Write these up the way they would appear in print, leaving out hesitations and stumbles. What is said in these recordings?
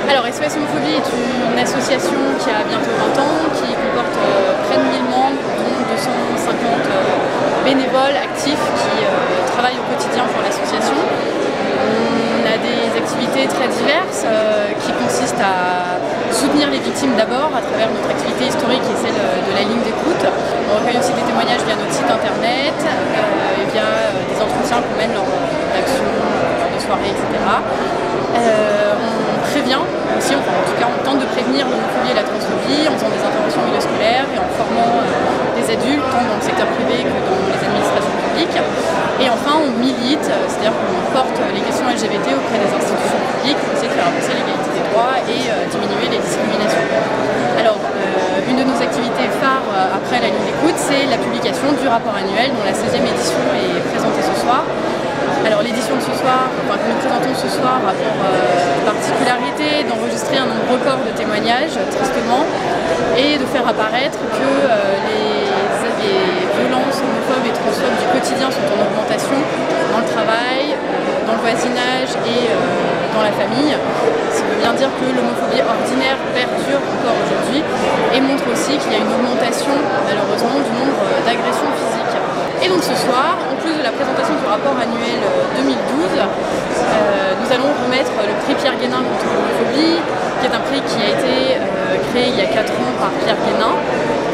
Alors SOS Homophobie est une association qui a bientôt 20 ans, qui comporte près de 1000 membres, dont 250 bénévoles actifs qui travaillent au quotidien pour l'association. On a des activités très diverses qui consistent à soutenir les victimes d'abord à travers notre activité historique et celle de la ligne d'écoute. On recueille aussi des témoignages via notre site internet, via des entretiens qu'on mène lors d'actions, lors de soirées, etc. On prévient aussi, enfin en tout cas on tente de prévenir l'homophobie et la transphobie en faisant des interventions au milieu scolaire et en formant des adultes tant dans le secteur privé que dans les administrations publiques. Et enfin on milite, c'est-à-dire qu'on porte les questions LGBT auprès des institutions publiques pour essayer de faire avancer l'égalité des droits et diminuer les discriminations. Alors une de nos activités phares après la ligne d'écoute, c'est la publication du rapport annuel dont la 16e édition est présentée ce soir. Alors l'édition de ce soir, que nous présentons ce soir, a pour particularité d'enregistrer un nombre record de témoignages, tristement, et de faire apparaître que les violences homophobes et transphobes du quotidien sont en augmentation dans le travail, dans le voisinage et dans la famille. Ça veut bien dire que l'homophobie ordinaire perdure encore aujourd'hui et montre aussi qu'il y a une augmentation, malheureusement, du nombre d'agressions physiques. Et donc ce soir, en plus de la présentation du rapport annuel 2012, nous allons remettre le prix Pierre Guénin contre l'homophobie, qui est un prix qui a été créé il y a 4 ans par Pierre Guénin,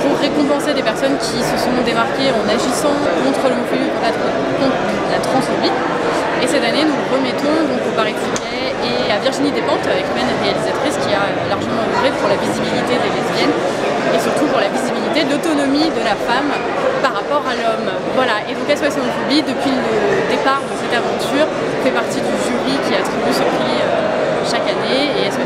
pour récompenser des personnes qui se sont démarquées en agissant contre l'homophobie, contre la transphobie. Et cette année, nous le remettons donc au Paris Fouquet et à Virginie Despentes, écrivaine et réalisatrice, qui a largement œuvré pour la visibilité des lesbiennes et surtout pour la visibilité de l'autonomie de la femme par rapport à l'homme. Voilà, et donc SOS Homophobie, depuis le départ de cette aventure, fait partie du jury qui attribue ce prix chaque année, et SOS